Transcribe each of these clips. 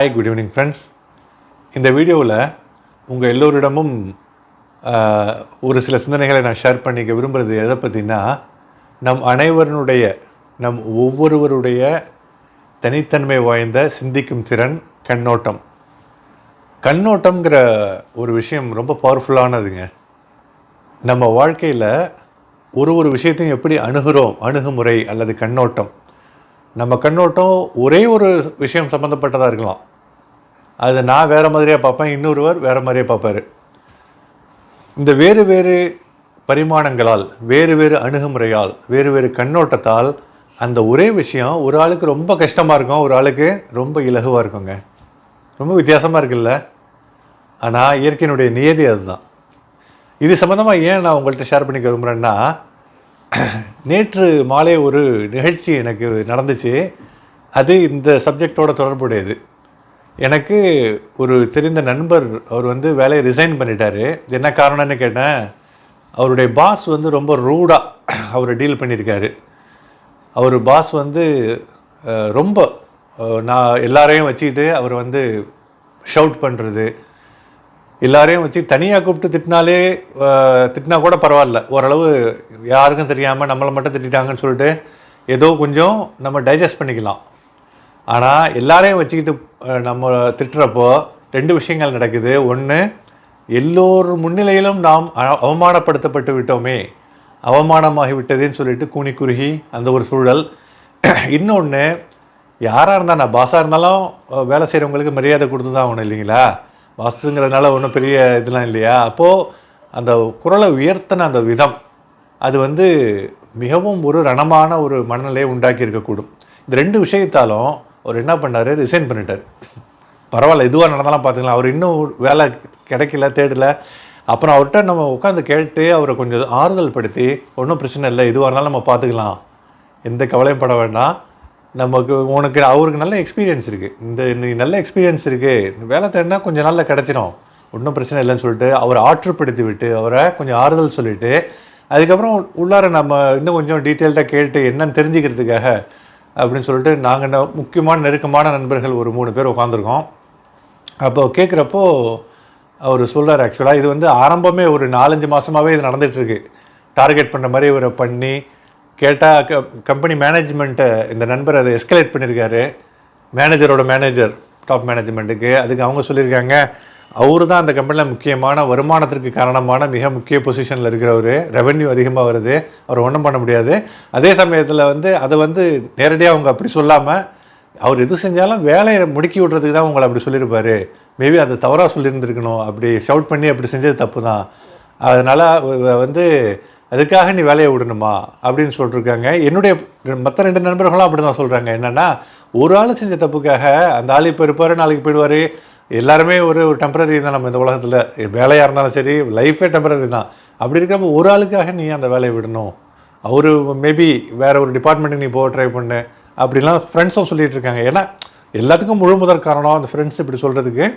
Hi, good evening friends. இந்த வீடியோவில் உங்கள் எல்லோரிடமும் ஒரு சில சிந்தனைகளை நான் ஷேர் பண்ணிக்க விரும்புகிறது எதை பற்றினா, நம் ஒவ்வொருவருடைய தனித்தன்மை வாய்ந்த சிந்திக்கும் திறன், கண்ணோட்டம்ங்கிற ஒரு விஷயம் ரொம்ப பவர்ஃபுல்லானதுங்க. நம்ம வாழ்க்கையில் ஒரு விஷயத்தையும் எப்படி அணுகுமுறை அல்லது கண்ணோட்டம். நம்ம கண்ணோட்டம் ஒரே ஒரு விஷயம் சம்மந்தப்பட்டதாக இருக்கலாம். அது நான் வேறு மாதிரியாக பார்ப்பேன், இன்னொருவர் வேறு மாதிரியாக பார்ப்பார். இந்த வேறு வேறு பரிமாணங்களால், வேறு வேறு அணுகுமுறையால், வேறு வேறு கண்ணோட்டத்தால் அந்த ஒரே விஷயம் ஒரு ஆளுக்கு ரொம்ப கஷ்டமாக இருக்கும், ஒரு ஆளுக்கு ரொம்ப இலகுவாக இருக்குங்க. ரொம்ப வித்தியாசமாக இருக்குல்ல. ஆனால் இயற்கையினுடைய நியதி அதுதான். இது சம்மந்தமாக ஏன் நான் உங்கள்கிட்ட ஷேர் பண்ணிக்க விரும்புகிறேன்னா, நேற்று மாலை ஒரு நிகழ்ச்சி எனக்கு நடந்துச்சு. அது இந்த சப்ஜெக்டோட தொடர்புடையது. எனக்கு ஒரு தெரிந்த நண்பர், அவர் வேலையை ரிசைன் பண்ணிட்டார். என்ன காரணம்னு கேட்டேன். அவருடைய பாஸ் ரொம்ப ரூடாக அவரை டீல் பண்ணியிருக்காரு. அவர் பாஸ் ரொம்ப நான் எல்லாரையும் வச்சுக்கிட்டு அவர் ஷவுட் பண்ணுறது, எல்லாரையும் வச்சு தனியாக கூப்பிட்டு திட்டினா கூட பரவாயில்ல, ஓரளவு யாருக்கும் தெரியாமல் நம்மளை மட்டும் திட்டாங்கன்னு சொல்லிட்டு ஏதோ கொஞ்சம் நம்ம டைஜஸ்ட் பண்ணிக்கலாம். ஆனால் எல்லாரையும் வச்சுக்கிட்டு நம்ம திட்டுறப்போ ரெண்டு விஷயங்கள் நடக்குது. ஒன்று, எல்லோர் முன்னிலையிலும் நாம் அவமானப்படுத்தப்பட்டு விட்டோமே, அவமானமாகி விட்டதுன்னு சொல்லிட்டு கூனி குறுகி அந்த ஒரு சூழல். இன்னொன்று, யாராக இருந்தால், நான் பாஸாக இருந்தாலும் வேலை செய்கிறவங்களுக்கு மரியாதை கொடுத்து தான் ஆகணும் இல்லைங்களா. பாஸுங்கிறதுனால ஒன்றும் பெரிய இதெல்லாம் இல்லையா. அப்போது அந்த குரலை உயர்த்தின அந்த விதம் அது மிகவும் ஒரு ரணமான ஒரு மனநிலையை உண்டாக்கி இருக்கக்கூடும். இந்த ரெண்டு விஷயத்தாலும் அவர் என்ன பண்ணார், ரிசைன் பண்ணிட்டார். பரவாயில்ல, இதுவாக நடந்தாலும் பார்த்துக்கலாம். அவர் இன்னும் வேலை கிடைக்கல, தேடலை. அப்புறம் அவர்கிட்ட நம்ம உட்காந்து கேட்டு அவரை கொஞ்சம் ஆறுதல் படுத்தி, ஒன்றும் பிரச்சனை இல்லை, இதுவாக இருந்தாலும் நம்ம பார்த்துக்கலாம், எந்த கவலையும் பட வேண்டாம், அவருக்கு நல்ல எக்ஸ்பீரியன்ஸ் இருக்குது, இந்த நல்ல எக்ஸ்பீரியன்ஸ் இருக்குது, வேலை தேடினா கொஞ்சம் நாளில் கிடச்சிடும், ஒன்றும் பிரச்சனை இல்லைன்னு சொல்லிட்டு அவரை ஆற்றுப்படுத்தி விட்டு அவரை கொஞ்சம் ஆறுதல் சொல்லிவிட்டு, அதுக்கப்புறம் உள்ளார நம்ம இன்னும் கொஞ்சம் டீட்டெயில்டாக கேட்டு என்னன்னு தெரிஞ்சுக்கிறதுக்காக அப்படின்னு சொல்லிட்டு நாங்கள் முக்கியமான நெருக்கமான நண்பர்கள் ஒரு 3 பேர் உட்காந்துருக்கோம். அப்போ கேட்குறப்போ அவர் சொல்கிறார், ஆக்சுவலாக இது ஆரம்பமே ஒரு 4-5 மாதமாகவே இது நடந்துகிட்ருக்கு. டார்கெட் பண்ணுற மாதிரி இவரை பண்ணி கேட்டால் கம்பெனி மேனேஜ்மெண்ட்டை இந்த நண்பர் அதை எஸ்கலேட் பண்ணியிருக்காரு. மேனேஜர் டாப் மேனேஜ்மெண்ட்டுக்கு. அதுக்கு அவங்க சொல்லியிருக்காங்க, அவரு தான் அந்த கம்பெனியில் முக்கியமான வருமானத்திற்கு காரணமான மிக முக்கிய பொசிஷனில் இருக்கிறவர், ரெவென்யூ அதிகமாக வருது, அவர் ஒன்றும் பண்ண முடியாது. அதே சமயத்தில் அதை நேரடியாக அவங்க அப்படி சொல்லாமல், அவர் எது செஞ்சாலும் வேலையை முடுக்கி விட்றதுக்கு தான் உங்களை அப்படி சொல்லியிருப்பார், மேபி அதை தவறாக சொல்லியிருந்துருக்கணும், அப்படி ஷவுட் பண்ணி அப்படி செஞ்சது தப்பு தான், அதனால் அதுக்காக நீ வேலையை விடணுமா அப்படின்னு சொல்லிட்டுருக்காங்க. என்னுடைய மற்ற 2 நண்பர்களும் அப்படி தான் சொல்கிறாங்க. என்னென்னா, ஒரு ஆள் செஞ்ச தப்புக்காக அந்த ஆள் இப்போ இருப்பார், நாளைக்கு போயிடுவார். எல்லாருமே ஒரு டெம்பரரி தான். நம்ம இந்த உலகத்தில் வேலையாக இருந்தாலும் சரி, லைஃபே டெம்பரரி தான். அப்படி இருக்கிறப்ப ஒரு ஆளுக்காக நீ அந்த வேலையை விடணும், அவர் மேபி வேறு ஒரு டிபார்ட்மெண்ட்டுக்கு நீ போக ட்ரை பண்ணு அப்படிலாம் ஃப்ரெண்ட்ஸும் சொல்லிகிட்டு இருக்காங்க. ஏன்னா எல்லாத்துக்கும் முழு முதற் காரணம் அந்த ஃப்ரெண்ட்ஸ் இப்படி சொல்கிறதுக்கு,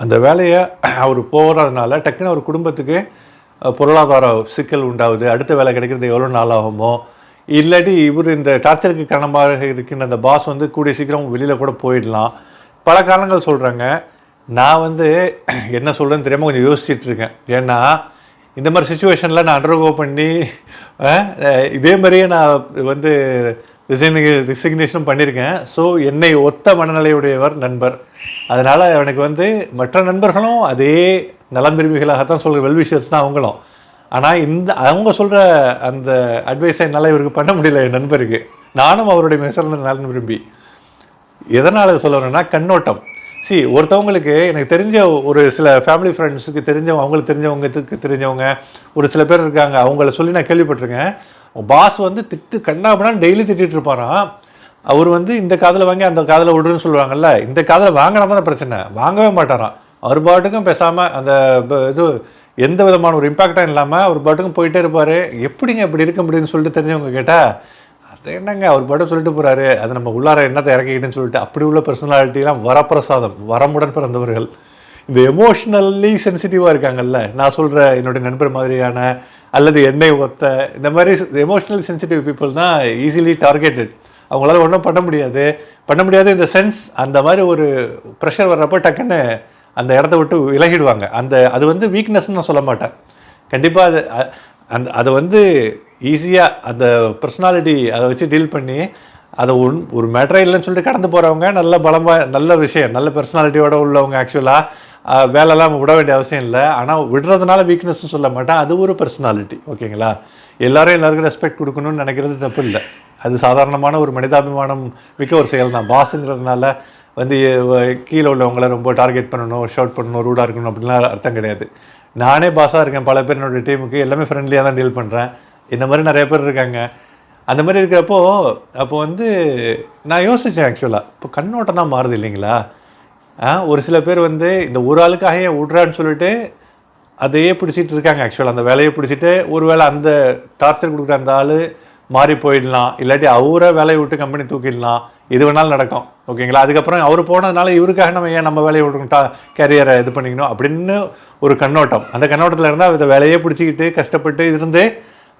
அந்த வேலையை அவர் போகிறதுனால டக்குன்னு ஒரு குடும்பத்துக்கு பொருளாதார சிக்கல் உண்டாகுது, அடுத்த வேலை கிடைக்கிறது எவ்வளோ நாள் ஆகுமோ, இல்லாட்டி இவர் இந்த டார்ச்சருக்கு காரணமாக இருக்கின்ற அந்த பாஸ் கூடிய சீக்கிரம் வெளியில் கூட போயிடலாம், பல காரணங்கள் சொல்கிறாங்க. நான் என்ன சொல்கிறேன்னு தெரியாமல் கொஞ்சம் யோசிச்சுட்ருக்கேன். ஏன்னா இந்த மாதிரி சுச்சுவேஷனில் நான் அண்டர்கோ பண்ணி இதே மாதிரியே நான் ரிசிக்னேஷனும் பண்ணியிருக்கேன். ஸோ என்னை ஒத்த மனநிலையுடையவர் நண்பர். அதனால் எனக்கு மற்ற நண்பர்களும் அதே நலம் விரும்பிகளாகத்தான் சொல்கிற வெல்விஷர்ஸ் தான் அவங்களும். ஆனால் அவங்க சொல்கிற அந்த அட்வைஸை என்னால் இவருக்கு பண்ண முடியல, என் நண்பருக்கு. நானும் அவருடைய மிகச்சிறந்த நலன் விரும்பி. எதனால் சொல்லணும்னா, கண்ணோட்டம். ஒருத்தவங்களுக்கு எனக்கு தெரிஞ்ச ஒரு சில ஃபேமிலி ஃப்ரெண்ட்ஸுக்கு தெரிஞ்சவங்க, அவங்களுக்கு தெரிஞ்சவங்க ஒரு சில பேர் இருக்காங்க. அவங்கள சொல்லி நான் கேள்விப்பட்டிருக்கேன். பாஸ் திட்டு கண்ணாபண்ணான்னு டெய்லி திட்டிகிட்டு இருப்பாராம். அவர் இந்த காதில் வாங்கி அந்த காதில் விடுன்னு சொல்லுவாங்கல்ல, இந்த காதில் வாங்கினா தானே பிரச்சனை, வாங்கவே மாட்டாராம். அவர் பாட்டுக்கும் பேசாமல் அந்த இது எந்த விதமான ஒரு இம்பாக்டாக இல்லாமல் அவர் பாட்டுக்கும் போயிட்டே இருப்பார். எப்படிங்க இப்படி இருக்க முடியும்னு சொல்லிட்டு தெரிஞ்சவங்க கேட்டால், அது என்னங்க அவர் பாட்டு சொல்லிட்டு போகிறாரு, அது நம்ம உள்ளார என்னத்தை இறக்கிக்கிட்டுன்னு சொல்லிட்டு, அப்படி உள்ள பர்சனாலிட்டிலாம் வரப்பிரசாதம், வரமுடன் பிறந்தவர்கள். இந்த எமோஷ்னலி சென்சிட்டிவாக இருக்காங்கல்ல, நான் சொல்கிற என்னுடைய நண்பர் மாதிரியான அல்லது என்னை ஒத்த இந்த மாதிரி எமோஷ்னலி சென்சிட்டிவ் பீப்புள் தான் ஈஸிலி டார்கெட்டட். அவங்களால ஒன்றும் பண்ண முடியாது இந்த சென்ஸ். அந்த மாதிரி ஒரு ப்ரெஷர் வர்றப்போ டக்குன்னு அந்த இடத்த விட்டு விலகிடுவாங்க. அது வந்து வீக்னஸ்ன்னு நான் சொல்ல மாட்டேன். கண்டிப்பாக அது வந்து ஈஸியாக அந்த பர்சனாலிட்டி அதை வச்சு டீல் பண்ணி அதை ஒரு மேட்டரே இல்லைன்னு சொல்லிட்டு கடந்து போகிறவங்க நல்ல பலமாக நல்ல விஷயம், நல்ல பர்சனாலிட்டியோட உள்ளவங்க. ஆக்சுவலாக வேலைலாம் விட வேண்டிய அவசியம் இல்லை. ஆனால் விடுறதுனால வீக்னஸ்ன்னு சொல்ல மாட்டேன், அது ஒரு பர்சனாலிட்டி. ஓகேங்களா? எல்லாருக்கும் ரெஸ்பெக்ட் கொடுக்கணும்னு நினைக்கிறது தப்பு இல்லை. அது சாதாரணமான ஒரு மனிதாபிமானம் மிக்க ஒரு செயல் தான். பாஸுங்கிறதுனால வந்து கீழே உள்ளவங்கள ரொம்ப டார்கெட் பண்ணணும், ஷவுட் பண்ணணும், ரூடாக இருக்கணும் அப்படின்லாம் அர்த்தம் கிடையாது. நானே பாஸாக இருக்கேன், பல பேர் என்னோடய டீமுக்கு எல்லாமே ஃப்ரெண்ட்லியாக தான் டீல் பண்ணுறேன். இந்த மாதிரி நிறைய பேர் இருக்காங்க. அந்த மாதிரி இருக்கிறப்போ அப்போ வந்து நான் யோசித்தேன், ஆக்சுவலாக இப்போ கண்ணோட்டம் தான் மாறுது இல்லைங்களா? ஒரு சில பேர் வந்து இந்த ஒரு ஆளுக்காக ஏன் விட்றான்னு சொல்லிட்டு அதையே பிடிச்சிட்டு இருக்காங்க. ஆக்சுவலாக அந்த வேலையை பிடிச்சிட்டு ஒரு வேளை அந்த டார்ச்சர் கொடுக்குற அந்த ஆள் மாறி போயிடலாம், இல்லாட்டி அவரை வேலையை விட்டு கம்பெனி தூக்கிடலாம், இது வேணாலும் நடக்கும். ஓகேங்களா? அதுக்கப்புறம் அவர் போனதுனால இவருக்காக நம்ம ஏன் நம்ம வேலையை விட்டுக்கிட்டா கேரியரை இது பண்ணிக்கணும் அப்படின்னு ஒரு கண்ணோட்டம். அந்த கண்ணோட்டத்தில் இருந்தால் அந்த வேலையே பிடிச்சிக்கிட்டு கஷ்டப்பட்டு இருந்து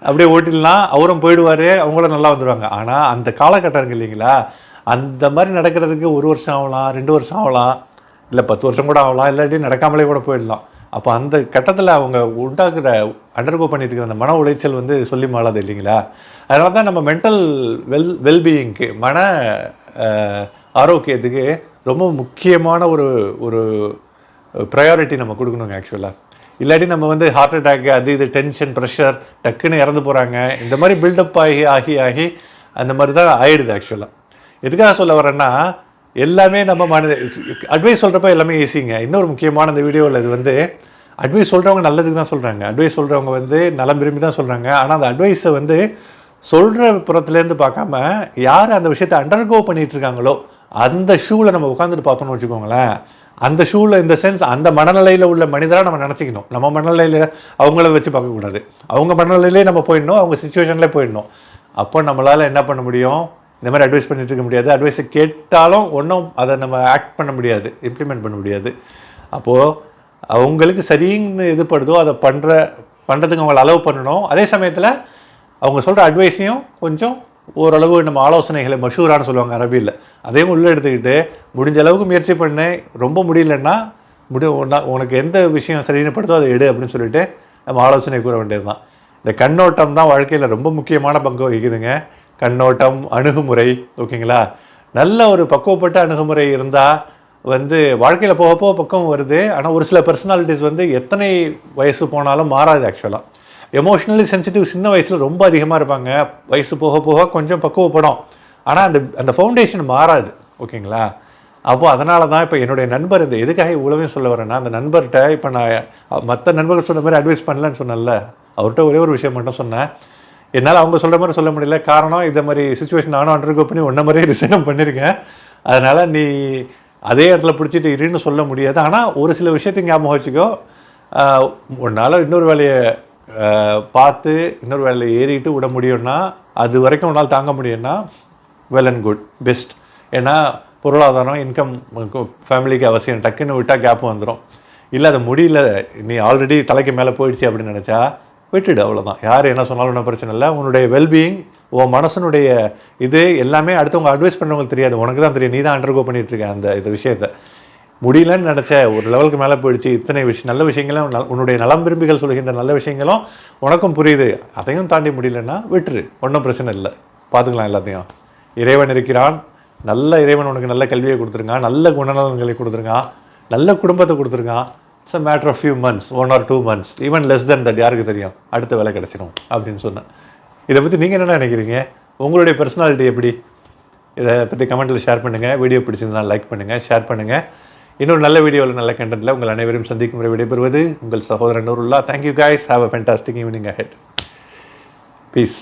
அப்படியே ஓட்டிடலாம், அவரும் போயிடுவார், அவங்களும் நல்லா வந்துடுவாங்க. ஆனால் அந்த காலகட்டம் இருக்குது இல்லைங்களா, அந்த மாதிரி நடக்கிறதுக்கு 1 வருஷம் ஆகலாம், 2 வருஷம் ஆகலாம், இல்லை 10 வருஷம் கூட ஆகலாம், இல்லாட்டி நடக்காமலே கூட போயிடலாம். அப்போ அந்த கட்டத்தில் அவங்க உண்டாக்குற அண்டர்கோ பண்ணிட்டு இருக்கிற அந்த மன உளைச்சல் வந்து சொல்லி மாளாது இல்லைங்களா? அதனால தான் நம்ம மென்டல் வெல்பீயிங்க்கு, மன ஆரோக்கியத்துக்கு ரொம்ப முக்கியமான ஒரு ப்ரையாரிட்டி நம்ம கொடுக்கணுங்க ஆக்சுவலாக. இல்லாட்டி நம்ம வந்து ஹார்ட் அட்டாக், அது இது டென்ஷன், ப்ரெஷர், டக்குன்னு இறந்து போகிறாங்க. இந்த மாதிரி பில்டப் ஆகி அந்த மாதிரி தான் ஆயிடுது ஆக்சுவலாக. எதுக்காக சொல்ல வரேன்னா, எல்லாமே நம்ம அட்வைஸ் சொல்கிறப்ப எல்லாமே ஈஸிங்க. இன்னொரு முக்கியமான இந்த வீடியோவில் இது வந்து அட்வைஸ் சொல்கிறவங்க நல்லதுக்கு தான் சொல்கிறாங்க, அட்வைஸ் சொல்கிறவங்க வந்து நலம் விரும்பி தான் சொல்கிறாங்க. ஆனால் அந்த அட்வைஸை வந்து சொல்கிற புறத்துலேருந்து பார்க்காம யார் அந்த விஷயத்தை அண்டர்கோ பண்ணிகிட்டு இருக்காங்களோ அந்த ஷூவில் நம்ம உட்காந்துட்டு பார்த்தோம்னு வச்சுக்கோங்களேன், அந்த ஷூவில் இந்த சென்ஸ் அந்த மனநிலையில் உள்ள மனிதராக நம்ம நினச்சிக்கணும். நம்ம மனநிலையில் அவங்கள வச்சு பார்க்கக்கூடாது, அவங்க மனநிலையிலே நம்ம போயிடணும், அவங்க சுச்சுவேஷன்லேயே போயிடணும். அப்போ நம்மளால் என்ன பண்ண முடியும்? இந்த மாதிரி அட்வைஸ் பண்ணிட்டு இருக்க முடியாது. அட்வைஸை கேட்டாலும் ஒன்றும் அதை நம்ம ஆக்ட் பண்ண முடியாது, இம்ப்ளிமெண்ட் பண்ண முடியாது. அப்போது அவங்களுக்கு சரின்னு எதுப்படுதோ அதை பண்ணுறதுக்கு அவங்களை அலோவ் பண்ணணும். அதே சமயத்தில் அவங்க சொல்கிற அட்வைஸையும் கொஞ்சம் ஓரளவு நம்ம ஆலோசனைகளை மஷூரான்னு சொல்லுவாங்க அரபியில், அதையும் உள்ளே எடுத்துக்கிட்டு முடிஞ்ச அளவுக்கு முயற்சி பண்ணு. ரொம்ப முடியலன்னா உனக்கு எந்த விஷயம் சரின்னு படுதோ அதை எடு அப்படின்னு சொல்லிட்டு நம்ம ஆலோசனை கூற வேண்டியது தான். இந்த கண்ணோட்டம் தான் வாழ்க்கையில் ரொம்ப முக்கியமான பங்கு வகிக்குதுங்க. கண்ணோட்டம், அணுகுமுறை. ஓகேங்களா? நல்ல ஒரு பக்குவப்பட்ட அணுகுமுறை இருந்தால் வந்து வாழ்க்கையில் போக பக்கம் வருது. ஆனால் ஒரு சில பர்சனாலிட்டிஸ் வந்து எத்தனை வயசு போனாலும் மாறாது. ஆக்சுவலாக எமோஷ்னலி சென்சிட்டிவ் சின்ன வயசில் ரொம்ப அதிகமாக இருப்பாங்க, வயசு போக கொஞ்சம் பக்குவப்படும். ஆனால் அந்த ஃபவுண்டேஷன் மாறாது. ஓகேங்களா? அப்போது அதனால தான் இப்போ என்னுடைய நண்பர் இந்த எதுக்காக இவ்வளவையும் சொல்ல வரேன்னா, அந்த நண்பர்கிட்ட இப்போ நான் மற்ற நண்பர்கள் சொன்ன மாதிரி அட்வைஸ் பண்ணலன்னு சொன்னேன்ல, அவர்கிட்ட ஒரே ஒரு விஷயம் மட்டும் சொன்னேன். என்னால் அவங்க சொல்கிற மாதிரி சொல்ல முடியல. காரணம், இந்த மாதிரி சுச்சுவேஷன் நானும் அண்டர்கோ பண்ணி ஒன்றை மாதிரியே ரிசைனும் பண்ணியிருக்கேன். அதனால் நீ அதே இடத்துல பிடிச்சிட்டு இருன்னு சொல்ல முடியாது. ஆனால் ஒரு சில விஷயத்தையும் ஞாபகம் வச்சுக்கோ, உன்னால் இன்னொரு வேலையை பார்த்து இன்னொரு வேலையை ஏறிட்டு விட முடியும்னா, அது வரைக்கும் உன்னால் தாங்க முடியும்னா வெல் அண்ட் குட், பெஸ்ட். ஏன்னா பொருளாதாரம், இன்கம் ஃபேமிலிக்கு அவசியம். டக்குன்னு விட்டால் கேப் வந்துடும். இல்லை அது முடியல, நீ ஆல்ரெடி தலைக்கு மேலே போயிடுச்சு அப்படின்னு நினச்சா விட்டுடு, அவ்வளோதான். யார் என்ன சொன்னாலும் ஒன்றும் பிரச்சனை இல்லை. உன்னுடைய வெல்பீயிங், உன் மனசனுடைய இது எல்லாமே அடுத்தவங்க அட்வைஸ் பண்ணுறவங்களுக்கு தெரியாது, உனக்கு தான் தெரியும். நீ தான் அண்டர்கோ பண்ணிகிட்ருக்க இந்த விஷயத்தை. முடியலன்னு நினச்ச ஒரு லெவலுக்கு மேலே போயிடுச்சு. இத்தனை நல்ல விஷயங்களும் உன்னுடைய நலம் விரும்பிகள் சொல்கின்ற நல்ல விஷயங்களும் உனக்கும் புரியுது, அதையும் தாண்டி முடியலன்னா விட்டுரு, ஒன்றும் பிரச்சனை இல்லை, பார்த்துக்கலாம் எல்லாத்தையும். இறைவன் இருக்கிறான், நல்ல இறைவன் உனக்கு நல்ல கல்வியை கொடுத்துருங்க, நல்ல குணநலன்களை கொடுத்துருங்க, நல்ல குடும்பத்தை கொடுத்துருங்க. It's a matter of few months, 1 or 2 months, even less than that, யாருக்கு தெரியும், அடுத்த வேலை கிடச்சிடும் அப்படின்னு சொன்னேன். இதை பற்றி நீங்கள் என்ன நினைக்கிறீங்க? உங்களுடைய பர்சனாலிட்டி எப்படி? இதை பற்றி கமெண்ட்டில் ஷேர் பண்ணுங்கள். வீடியோ பிடிச்சிருந்தால் லைக் பண்ணுங்கள், ஷேர் பண்ணுங்கள். இன்னொரு நல்ல வீடியோவில் நல்ல கண்டென்ட்டில் உங்கள் அனைவரும் சந்திக்கும் முறை விடைபெறுவது உங்கள் சகோதரன் Noorullah. Thank you guys, have a fantastic evening ahead. Piece.